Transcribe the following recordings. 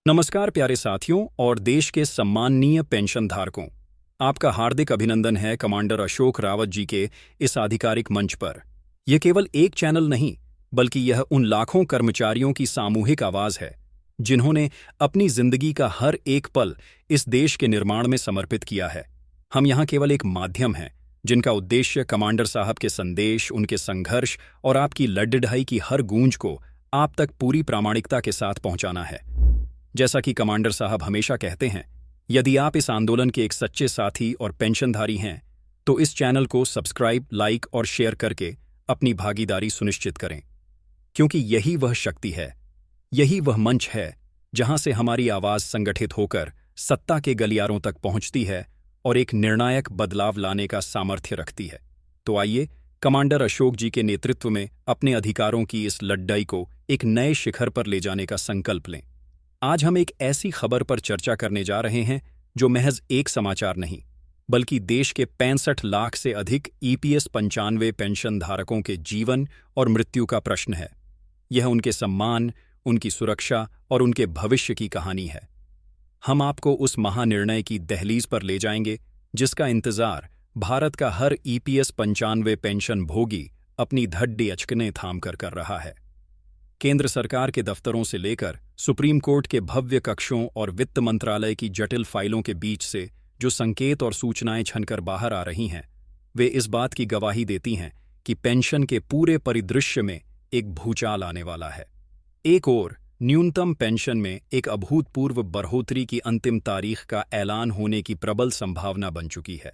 नमस्कार प्यारे साथियों और देश के सम्माननीय पेंशन धारकों। आपका हार्दिक अभिनंदन है कमांडर अशोक रावत जी के इस आधिकारिक मंच पर। यह केवल एक चैनल नहीं, बल्कि यह उन लाखों कर्मचारियों की सामूहिक आवाज है जिन्होंने अपनी जिंदगी का हर एक पल इस देश के निर्माण में समर्पित किया है। हम यहाँ केवल एक माध्यम हैं जिनका उद्देश्य कमांडर साहब के संदेश, उनके संघर्ष और आपकी लड़ाई की हर गूंज को आप तक पूरी प्रामाणिकता के साथ पहुंचाना है। जैसा कि कमांडर साहब हमेशा कहते हैं, यदि आप इस आंदोलन के एक सच्चे साथी और पेंशनधारी हैं तो इस चैनल को सब्सक्राइब, लाइक और शेयर करके अपनी भागीदारी सुनिश्चित करें, क्योंकि यही वह शक्ति है, यही वह मंच है जहां से हमारी आवाज संगठित होकर सत्ता के गलियारों तक पहुंचती है और एक निर्णायक बदलाव लाने का सामर्थ्य रखती है। तो आइए कमांडर अशोक जी के नेतृत्व में अपने अधिकारों की इस लड़ाई को एक नए शिखर पर ले जाने का संकल्प लें। आज हम एक ऐसी खबर पर चर्चा करने जा रहे हैं जो महज एक समाचार नहीं, बल्कि देश के 65 लाख से अधिक ईपीएस 95 पेंशन धारकों के जीवन और मृत्यु का प्रश्न है। यह उनके सम्मान, उनकी सुरक्षा और उनके भविष्य की कहानी है। हम आपको उस महानिर्णय की दहलीज पर ले जाएंगे जिसका इंतजार भारत का हर ईपीएस 95 पेंशन भोगी अपनी धड्डी अचकने थाम कर रहा है। केंद्र सरकार के दफ्तरों से लेकर सुप्रीम कोर्ट के भव्य कक्षों और वित्त मंत्रालय की जटिल फाइलों के बीच से जो संकेत और सूचनाएं छनकर बाहर आ रही हैं, वे इस बात की गवाही देती हैं कि पेंशन के पूरे परिदृश्य में एक भूचाल आने वाला है। एक ओर न्यूनतम पेंशन में एक अभूतपूर्व बढ़ोतरी की अंतिम तारीख का ऐलान होने की प्रबल संभावना बन चुकी है,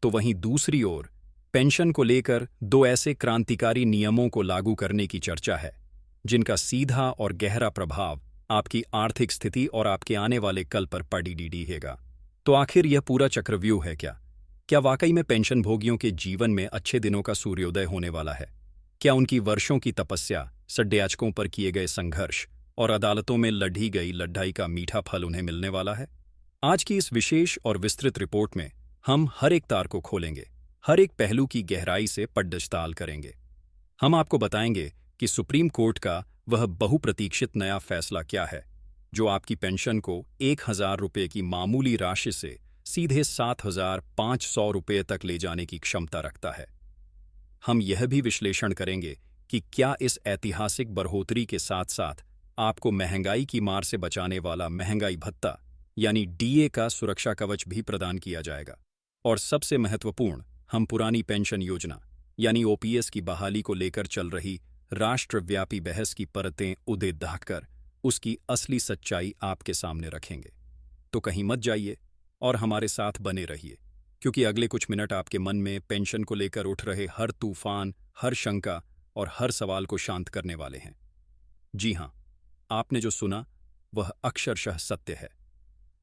तो वहीं दूसरी ओर पेंशन को लेकर दो ऐसे क्रांतिकारी नियमों को लागू करने की चर्चा है जिनका सीधा और गहरा प्रभाव आपकी आर्थिक स्थिति और आपके आने वाले कल पर पड़ेगा। तो आखिर यह पूरा चक्रव्यूह है क्या? क्या वाकई में पेंशन भोगियों के जीवन में अच्छे दिनों का सूर्योदय होने वाला है? क्या उनकी वर्षों की तपस्या, सड्डेआचकों पर किए गए संघर्ष और अदालतों में लड़ी गई लड़ाई का मीठा फल उन्हें मिलने वाला है? आज की इस विशेष और विस्तृत रिपोर्ट में हम हर एक तार को खोलेंगे, हर एक पहलू की गहराई से पड़ताल करेंगे। हम आपको बताएंगे कि सुप्रीम कोर्ट का वह बहुप्रतीक्षित नया फैसला क्या है जो आपकी पेंशन को 1,000 रुपये की मामूली राशि से सीधे 7,500 रुपये तक ले जाने की क्षमता रखता है। हम यह भी विश्लेषण करेंगे कि क्या इस ऐतिहासिक बढ़ोतरी के साथ साथ आपको महंगाई की मार से बचाने वाला महंगाई भत्ता यानी डीए का सुरक्षा कवच भी प्रदान किया जाएगा। और सबसे महत्वपूर्ण, हम पुरानी पेंशन योजना यानी ओपीएस की बहाली को लेकर चल रही राष्ट्रव्यापी बहस की परतें उड़े दागकर उसकी असली सच्चाई आपके सामने रखेंगे। तो कहीं मत जाइए और हमारे साथ बने रहिए, क्योंकि अगले कुछ मिनट आपके मन में पेंशन को लेकर उठ रहे हर तूफान, हर शंका और हर सवाल को शांत करने वाले हैं। जी हां, आपने जो सुना वह अक्षरशः सत्य है।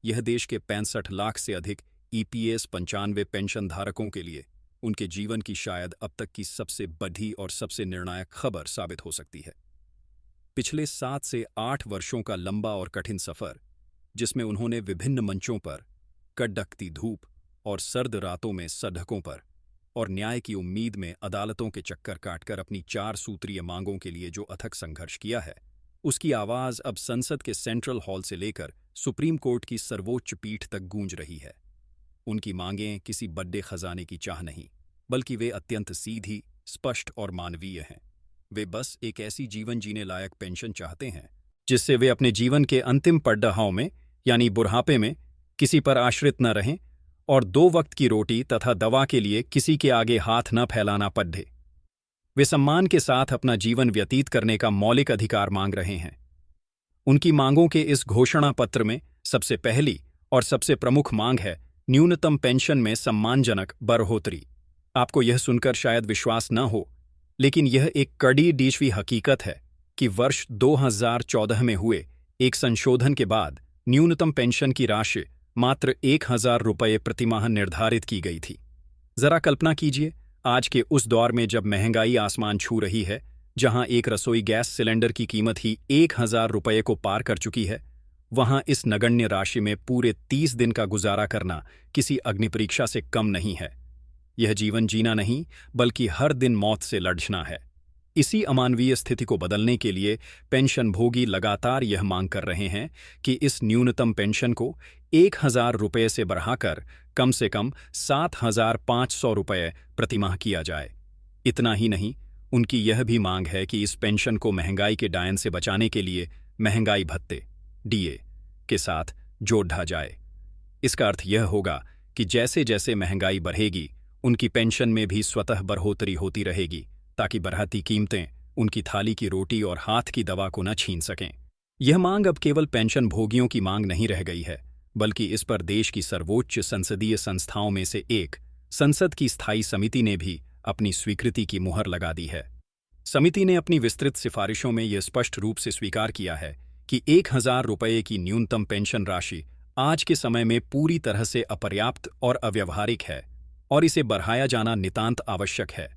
यह देश के 65 लाख से अधिक ईपीएस 95 पेंशन धारकों के लिए उनके जीवन की शायद अब तक की सबसे बड़ी और सबसे निर्णायक खबर साबित हो सकती है। पिछले 7 से 8 वर्षों का लंबा और कठिन सफर, जिसमें उन्होंने विभिन्न मंचों पर, कड़कती धूप और सर्द रातों में सड़कों पर और न्याय की उम्मीद में अदालतों के चक्कर काटकर अपनी 4 सूत्रीय मांगों के लिए जो अथक संघर्ष किया है, उसकी आवाज अब संसद के सेंट्रल हॉल से लेकर सुप्रीम कोर्ट की सर्वोच्च पीठ तक गूंज रही है। उनकी मांगें किसी बड़े खजाने की चाह नहीं, बल्कि वे अत्यंत सीधी, स्पष्ट और मानवीय हैं। वे बस एक ऐसी जीवन जीने लायक पेंशन चाहते हैं जिससे वे अपने जीवन के अंतिम पड़ाव में यानी बुढ़ापे में किसी पर आश्रित न रहें और 2 वक्त की रोटी तथा दवा के लिए किसी के आगे हाथ न फैलाना पड़े। वे सम्मान के साथ अपना जीवन व्यतीत करने का मौलिक अधिकार मांग रहे हैं। उनकी मांगों के इस घोषणा पत्र में सबसे पहली और सबसे प्रमुख मांग है न्यूनतम पेंशन में सम्मानजनक बढ़ोतरी। आपको यह सुनकर शायद विश्वास न हो, लेकिन यह एक कड़ी डीशवी हकीकत है कि वर्ष 2014 में हुए एक संशोधन के बाद न्यूनतम पेंशन की राशि मात्र 1,000 रुपये प्रतिमाह निर्धारित की गई थी। जरा कल्पना कीजिए, आज के उस दौर में जब महंगाई आसमान छू रही है, जहां एक रसोई गैस सिलेंडर की कीमत ही 1,000 रुपये को पार कर चुकी है, वहां इस नगण्य राशि में पूरे 30 दिन का गुजारा करना किसी अग्निपरीक्षा से कम नहीं है। यह जीवन जीना नहीं, बल्कि हर दिन मौत से लड़ना है। इसी अमानवीय स्थिति को बदलने के लिए पेंशनभोगी लगातार यह मांग कर रहे हैं कि इस न्यूनतम पेंशन को 1,000 रुपये से बढ़ाकर कम से कम 7,500 रुपये प्रतिमाह किया जाए। इतना ही नहीं, उनकी यह भी मांग है कि इस पेंशन को महंगाई के डायन से बचाने के लिए महंगाई भत्ते डीए के साथ जोड़ा जाए। इसका अर्थ यह होगा कि जैसे जैसे महंगाई बढ़ेगी, उनकी पेंशन में भी स्वतः बढ़ोतरी होती रहेगी, ताकि बढ़ती कीमतें उनकी थाली की रोटी और हाथ की दवा को न छीन सकें। यह मांग अब केवल पेंशन भोगियों की मांग नहीं रह गई है, बल्कि इस पर देश की सर्वोच्च संसदीय संस्थाओं में से एक संसद की स्थायी समिति ने भी अपनी स्वीकृति की मुहर लगा दी है। समिति ने अपनी विस्तृत सिफारिशों में यह स्पष्ट रूप से स्वीकार किया है कि 1,000 रुपये की न्यूनतम पेंशन राशि आज के समय में पूरी तरह से अपर्याप्त और अव्यवहारिक है और इसे बढ़ाया जाना नितांत आवश्यक है।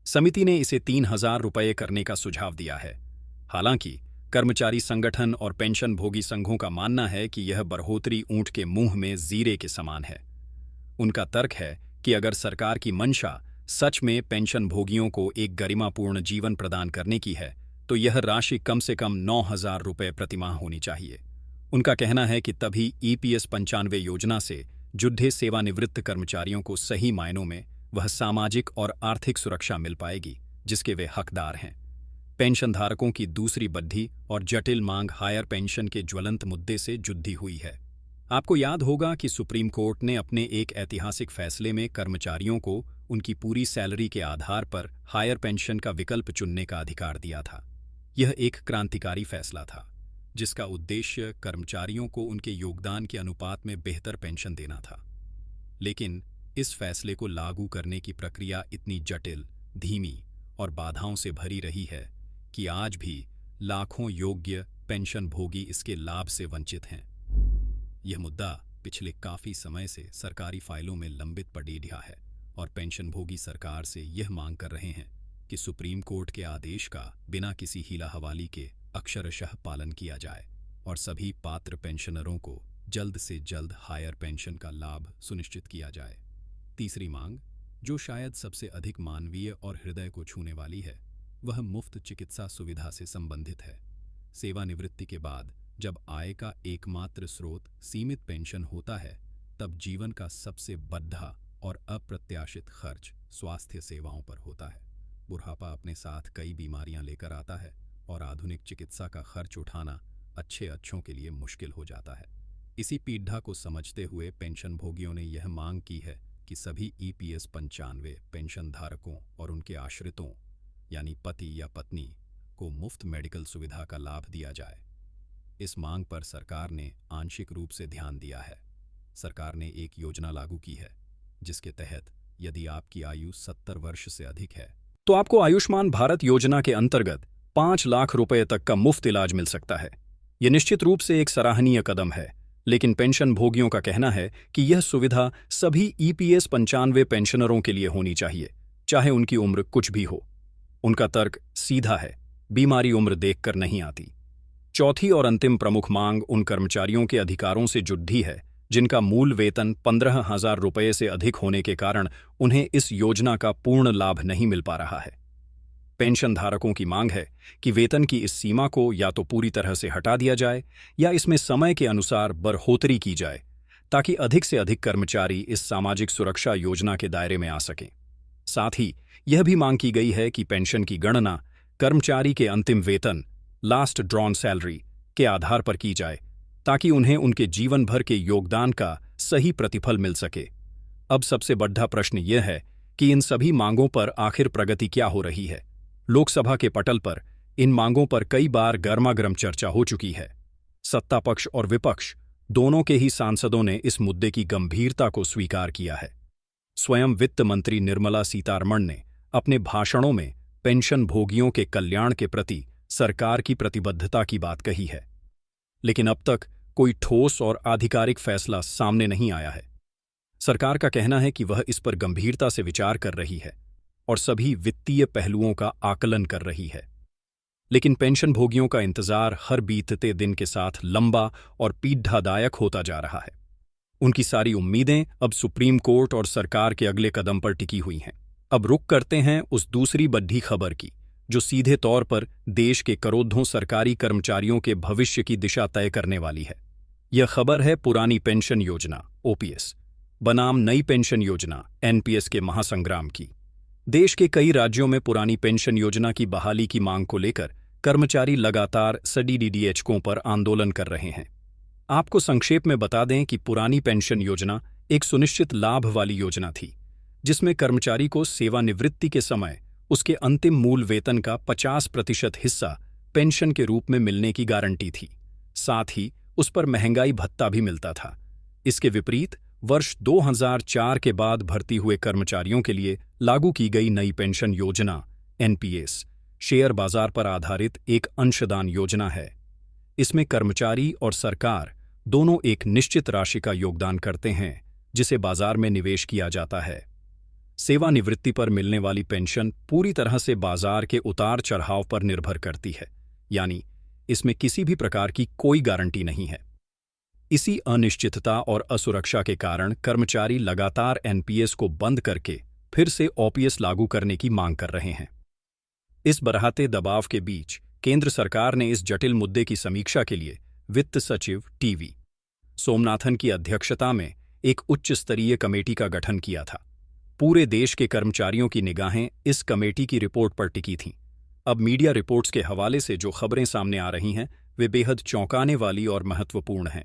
समिति ने इसे 3,000 रुपये करने का सुझाव दिया है। हालांकि कर्मचारी संगठन और पेंशनभोगी संघों का मानना है कि यह बढ़ोतरी ऊंट के मुंह में जीरे के समान है। उनका तर्क है कि अगर सरकार की मंशा सच में पेंशनभोगियों को एक गरिमापूर्ण जीवन प्रदान करने की है, तो यह राशि कम से कम 9,000 रुपये प्रतिमाह होनी चाहिए। उनका कहना है कि तभी EPS 95 योजना से जुड़े सेवानिवृत्त कर्मचारियों को सही मायनों में वह सामाजिक और आर्थिक सुरक्षा मिल पाएगी जिसके वे हकदार हैं। पेंशनधारकों की दूसरी बड़ी और जटिल मांग हायर पेंशन के ज्वलंत मुद्दे से जुड़ी हुई है। आपको याद होगा कि सुप्रीम कोर्ट ने अपने एक ऐतिहासिक फैसले में कर्मचारियों को उनकी पूरी सैलरी के आधार पर हायर पेंशन का विकल्प चुनने का अधिकार दिया था। यह एक क्रांतिकारी फैसला था, जिसका उद्देश्य कर्मचारियों को उनके योगदान के अनुपात में बेहतर पेंशन देना था। लेकिन इस फैसले को लागू करने की प्रक्रिया इतनी जटिल, धीमी और बाधाओं से भरी रही है कि आज भी लाखों योग्य पेंशनभोगी इसके लाभ से वंचित हैं। यह मुद्दा पिछले काफी समय से सरकारी फाइलों में लंबित पड़ी रहा है और पेंशनभोगी सरकार से यह मांग कर रहे हैं कि सुप्रीम कोर्ट के आदेश का बिना किसी हीला हवाली के अक्षरशः पालन किया जाए और सभी पात्र पेंशनरों को जल्द से जल्द हायर पेंशन का लाभ सुनिश्चित किया जाए। तीसरी मांग, जो शायद सबसे अधिक मानवीय और हृदय को छूने वाली है, वह मुफ्त चिकित्सा सुविधा से संबंधित है। सेवानिवृत्ति के बाद जब आय का एकमात्र स्रोत सीमित पेंशन होता है, तब जीवन का सबसे बड़ा और अप्रत्याशित खर्च स्वास्थ्य सेवाओं पर होता है। बुढ़ापा अपने साथ कई बीमारियां लेकर आता है और आधुनिक चिकित्सा का खर्च उठाना अच्छों के लिए मुश्किल हो जाता है। इसी पीड़ा को समझते हुए पेंशनभोगियों ने यह मांग की है कि सभी EPS 95 पेंशनधारकों और उनके आश्रितों यानी पति या पत्नी को मुफ्त मेडिकल सुविधा का लाभ दिया जाए। इस मांग पर सरकार ने आंशिक रूप से ध्यान दिया है। सरकार ने एक योजना लागू की है जिसके तहत यदि आपकी आयु 70 वर्ष से अधिक है तो आपको आयुष्मान भारत योजना के अंतर्गत 5 लाख रुपए तक का मुफ्त इलाज मिल सकता है। यह निश्चित रूप से एक सराहनीय कदम है, लेकिन पेंशनभोगियों का कहना है कि यह सुविधा सभी EPS 95 पेंशनरों के लिए होनी चाहिए, चाहे उनकी उम्र कुछ भी हो। उनका तर्क सीधा है, बीमारी उम्र देखकर नहीं आती। चौथी और अंतिम प्रमुख मांग उन कर्मचारियों के अधिकारों से जुड़ी है जिनका मूल वेतन 15,000 रुपये से अधिक होने के कारण उन्हें इस योजना का पूर्ण लाभ नहीं मिल पा रहा है। पेंशनधारकों की मांग है कि वेतन की इस सीमा को या तो पूरी तरह से हटा दिया जाए या इसमें समय के अनुसार बढ़ोतरी की जाए, ताकि अधिक से अधिक कर्मचारी इस सामाजिक सुरक्षा योजना के दायरे में आ सकें। साथ ही यह भी मांग की गई है कि पेंशन की गणना कर्मचारी के अंतिम वेतन लास्ट ड्रॉन सैलरी के आधार पर की जाए, ताकि उन्हें उनके जीवन भर के योगदान का सही प्रतिफल मिल सके। अब सबसे बड़ा प्रश्न यह है कि इन सभी मांगों पर आखिर प्रगति क्या हो रही है। लोकसभा के पटल पर इन मांगों पर कई बार गर्मागर्म चर्चा हो चुकी है। सत्ता पक्ष और विपक्ष दोनों के ही सांसदों ने इस मुद्दे की गंभीरता को स्वीकार किया है। स्वयं वित्त मंत्री निर्मला सीतारमण ने अपने भाषणों में पेंशनभोगियों के कल्याण के प्रति सरकार की प्रतिबद्धता की बात कही है, लेकिन अब तक कोई ठोस और आधिकारिक फैसला सामने नहीं आया है। सरकार का कहना है कि वह इस पर गंभीरता से विचार कर रही है और सभी वित्तीय पहलुओं का आकलन कर रही है, लेकिन पेंशनभोगियों का इंतजार हर बीतते दिन के साथ लंबा और पीड़ादायक होता जा रहा है। उनकी सारी उम्मीदें अब सुप्रीम कोर्ट और सरकार के अगले कदम पर टिकी हुई हैं। अब रुख करते हैं उस दूसरी बड़ी खबर की, जो सीधे तौर पर देश के करोड़ों सरकारी कर्मचारियों के भविष्य की दिशा तय करने वाली है। यह खबर है पुरानी पेंशन योजना ओपीएस बनाम नई पेंशन योजना एनपीएस के महासंग्राम की। देश के कई राज्यों में पुरानी पेंशन योजना की बहाली की मांग को लेकर कर्मचारी लगातार सीडीडीएचओ पर आंदोलन कर रहे हैं। आपको संक्षेप में बता दें कि पुरानी पेंशन योजना एक सुनिश्चित लाभ वाली योजना थी, जिसमें कर्मचारी को सेवानिवृत्ति के समय उसके अंतिम मूल वेतन का 50% हिस्सा पेंशन के रूप में मिलने की गारंटी थी। साथ ही उस पर महंगाई भत्ता भी मिलता था। इसके विपरीत वर्ष 2004 के बाद भर्ती हुए कर्मचारियों के लिए लागू की गई नई पेंशन योजना एनपीएस शेयर बाजार पर आधारित एक अंशदान योजना है। इसमें कर्मचारी और सरकार दोनों एक निश्चित राशि का योगदान करते हैं, जिसे बाजार में निवेश किया जाता है। सेवानिवृत्ति पर मिलने वाली पेंशन पूरी तरह से बाजार के उतार चढ़ाव पर निर्भर करती है, यानी इसमें किसी भी प्रकार की कोई गारंटी नहीं है। इसी अनिश्चितता और असुरक्षा के कारण कर्मचारी लगातार एनपीएस को बंद करके फिर से ओपीएस लागू करने की मांग कर रहे हैं। इस बढ़ाते दबाव के बीच केंद्र सरकार ने इस जटिल मुद्दे की समीक्षा के लिए वित्त सचिव टीवी सोमनाथन की अध्यक्षता में एक उच्च स्तरीय कमेटी का गठन किया था। पूरे देश के कर्मचारियों की निगाहें इस कमेटी की रिपोर्ट पर टिकी थीं। अब मीडिया रिपोर्ट्स के हवाले से जो खबरें सामने आ रही हैं, वे बेहद चौंकाने वाली और महत्वपूर्ण हैं।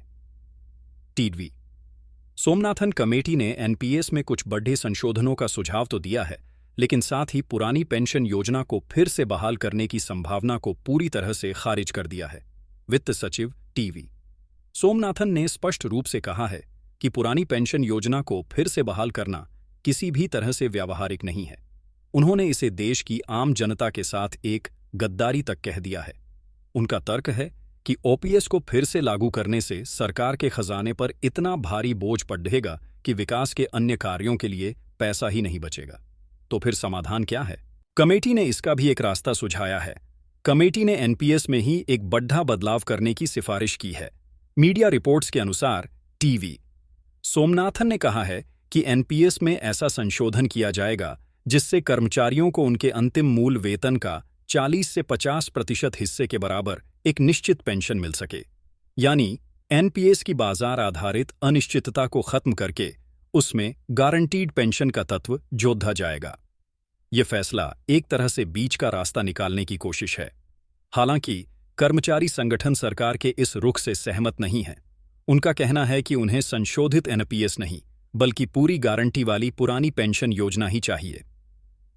टीवी सोमनाथन कमेटी ने एनपीएस में कुछ बड़े संशोधनों का सुझाव तो दिया है, लेकिन साथ ही पुरानी पेंशन योजना को फिर से बहाल करने की संभावना को पूरी तरह से खारिज कर दिया है। वित्त सचिव टीवी सोमनाथन ने स्पष्ट रूप से कहा है कि पुरानी पेंशन योजना को फिर से बहाल करना किसी भी तरह से व्यावहारिक नहीं है। उन्होंने इसे देश की आम जनता के साथ एक गद्दारी तक कह दिया है। उनका तर्क है कि ओपीएस को फिर से लागू करने से सरकार के खजाने पर इतना भारी बोझ पड़ेगा कि विकास के अन्य कार्यों के लिए पैसा ही नहीं बचेगा। तो फिर समाधान क्या है? कमेटी ने इसका भी एक रास्ता सुझाया है। कमेटी ने एनपीएस में ही एक बड़ा बदलाव करने की सिफारिश की है। मीडिया रिपोर्ट्स के अनुसार टीवी सोमनाथन ने कहा है कि एनपीएस में ऐसा संशोधन किया जाएगा जिससे कर्मचारियों को उनके अंतिम मूल वेतन का 40 से 50% हिस्से के बराबर एक निश्चित पेंशन मिल सके। यानी एनपीएस की बाजार आधारित अनिश्चितता को खत्म करके उसमें गारंटीड पेंशन का तत्व जोड़ा जाएगा। यह फैसला एक तरह से बीच का रास्ता निकालने की कोशिश है। हालांकि कर्मचारी संगठन सरकार के इस रुख से सहमत नहीं है। उनका कहना है कि उन्हें संशोधित एनपीएस नहीं, बल्कि पूरी गारंटी वाली पुरानी पेंशन योजना ही चाहिए।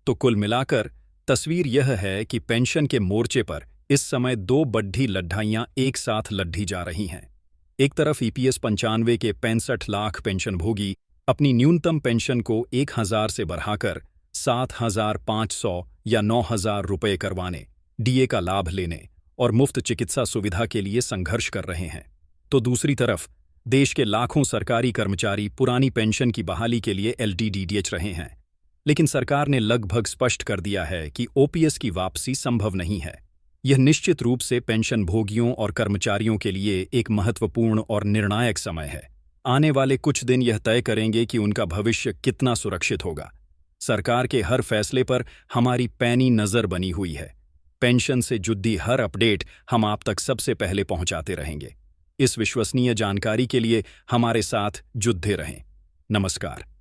तो कुल मिलाकर तस्वीर यह है कि पेंशन के मोर्चे पर इस समय दो बड़ी लड़ाइयां एक साथ लड़ी जा रही हैं। एक तरफ ईपीएस 95 के 65 लाख पेंशनभोगी अपनी न्यूनतम पेंशन को 1000 से बढ़ाकर 7500 या 9000 रुपये करवाने, डीए का लाभ लेने और मुफ्त चिकित्सा सुविधा के लिए संघर्ष कर रहे हैं। तो दूसरी तरफ देश के लाखों सरकारी कर्मचारी पुरानी पेंशन की बहाली के लिए एलटीडीडीएच रहे हैं। लेकिन सरकार ने लगभग स्पष्ट कर दिया है कि ओपीएस की वापसी संभव नहीं है। यह निश्चित रूप से पेंशन भोगियों और कर्मचारियों के लिए एक महत्वपूर्ण और निर्णायक समय है। आने वाले कुछ दिन यह तय करेंगे कि उनका भविष्य कितना सुरक्षित होगा। सरकार के हर फैसले पर हमारी पैनी नजर बनी हुई है। पेंशन से जुड़ी हर अपडेट हम आप तक सबसे पहले पहुंचाते रहेंगे। इस विश्वसनीय जानकारी के लिए हमारे साथ जुड़े रहें। नमस्कार।